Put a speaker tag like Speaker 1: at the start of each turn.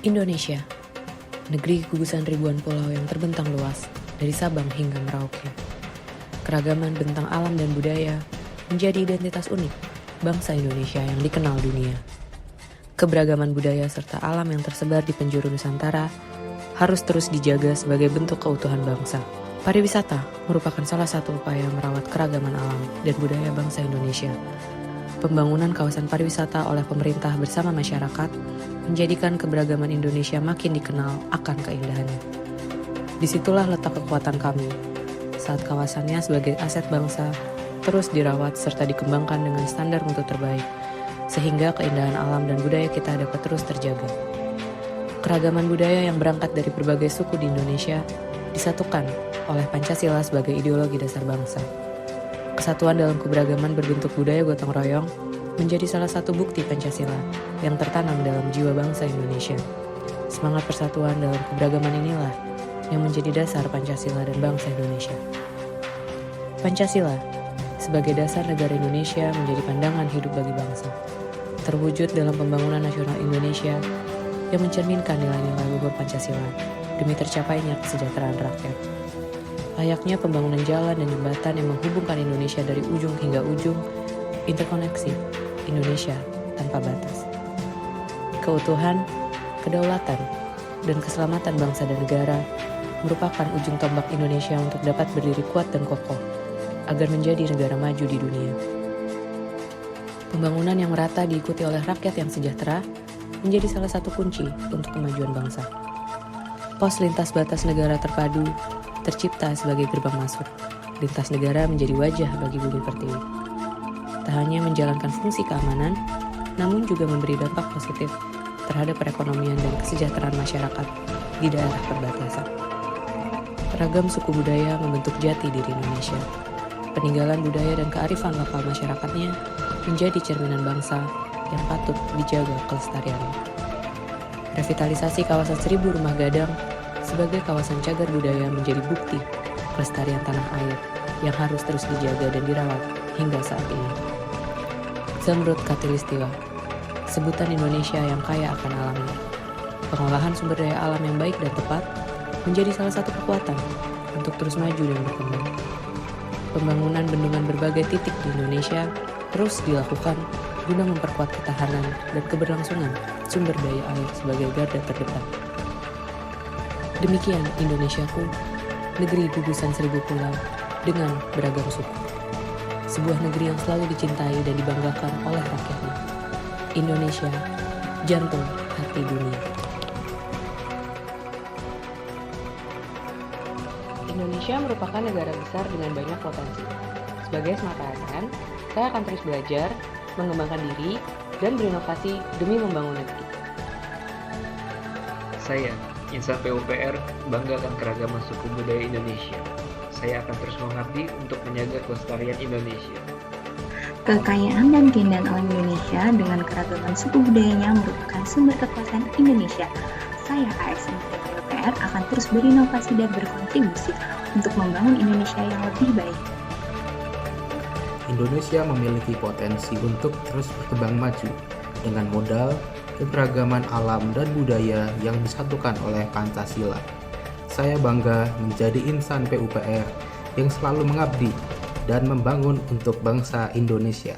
Speaker 1: Indonesia, negeri gugusan ribuan pulau yang terbentang luas dari Sabang hingga Merauke. Keragaman bentang alam dan budaya menjadi identitas unik bangsa Indonesia yang dikenal dunia. Keberagaman budaya serta alam yang tersebar di penjuru Nusantara harus terus dijaga sebagai bentuk keutuhan bangsa. Pariwisata merupakan salah satu upaya merawat keragaman alam dan budaya bangsa Indonesia. Pembangunan kawasan pariwisata oleh pemerintah bersama masyarakat menjadikan keberagaman Indonesia makin dikenal akan keindahannya. Disitulah letak kekuatan kami, saat kawasannya sebagai aset bangsa terus dirawat serta dikembangkan dengan standar mutu terbaik, sehingga keindahan alam dan budaya kita dapat terus terjaga. Keragaman budaya yang berangkat dari berbagai suku di Indonesia disatukan oleh Pancasila sebagai ideologi dasar bangsa. Kesatuan dalam keberagaman berbentuk budaya gotong royong menjadi salah satu bukti Pancasila yang tertanam dalam jiwa bangsa Indonesia. Semangat persatuan dalam keberagaman inilah yang menjadi dasar Pancasila dan bangsa Indonesia. Pancasila sebagai dasar negara Indonesia menjadi pandangan hidup bagi bangsa, terwujud dalam pembangunan nasional Indonesia yang mencerminkan nilai-nilai luhur Pancasila demi tercapainya kesejahteraan rakyat. Layaknya pembangunan jalan dan jembatan yang menghubungkan Indonesia dari ujung hingga ujung, interkoneksi Indonesia tanpa batas. Keutuhan, kedaulatan, dan keselamatan bangsa dan negara merupakan ujung tombak Indonesia untuk dapat berdiri kuat dan kokoh agar menjadi negara maju di dunia. Pembangunan yang merata diikuti oleh rakyat yang sejahtera menjadi salah satu kunci untuk kemajuan bangsa. Pos lintas batas negara terpadu tercipta sebagai gerbang masuk. Lintas negara menjadi wajah bagi bumi pertiwi. Tak hanya menjalankan fungsi keamanan, namun juga memberi dampak positif terhadap perekonomian dan kesejahteraan masyarakat di daerah perbatasan. Ragam suku budaya membentuk jati diri Indonesia. Peninggalan budaya dan kearifan lokal masyarakatnya menjadi cerminan bangsa yang patut dijaga kelestariannya. Revitalisasi kawasan 1000 Rumah Gadang sebagai kawasan cagar budaya menjadi bukti kelestarian tanah air yang harus terus dijaga dan dirawat hingga saat ini. Zamrud Khatulistiwa, sebutan Indonesia yang kaya akan alamnya. Pengolahan sumber daya alam yang baik dan tepat menjadi salah satu kekuatan untuk terus maju dan berkembang. Pembangunan bendungan berbagai titik di Indonesia terus dilakukan guna memperkuat ketahanan dan keberlangsungan sumber daya air sebagai garda terdepan. Demikian Indonesiaku, negeri gugusan 1000 pulau dengan beragam suku. Sebuah negeri yang selalu dicintai dan dibanggakan oleh rakyatnya. Indonesia, jantung hati dunia. Indonesia merupakan negara besar dengan banyak potensi. Sebagai semata ASN, saya akan terus belajar, mengembangkan diri, dan berinovasi demi membangun negeri.
Speaker 2: Saya, Insan PUPR, banggakan keragaman suku budaya Indonesia. Saya akan terus mengabdi untuk menjaga kelestarian Indonesia.
Speaker 3: Kekayaan dan keindahan alam Indonesia dengan keragaman suku budayanya merupakan sumber kekuatan Indonesia. Saya ASN PUPR akan terus berinovasi dan berkontribusi untuk membangun Indonesia yang lebih baik.
Speaker 4: Indonesia memiliki potensi untuk terus berkembang maju dengan modal keberagaman alam dan budaya yang disatukan oleh Pancasila. Saya bangga menjadi insan PUPR yang selalu mengabdi dan membangun untuk bangsa Indonesia.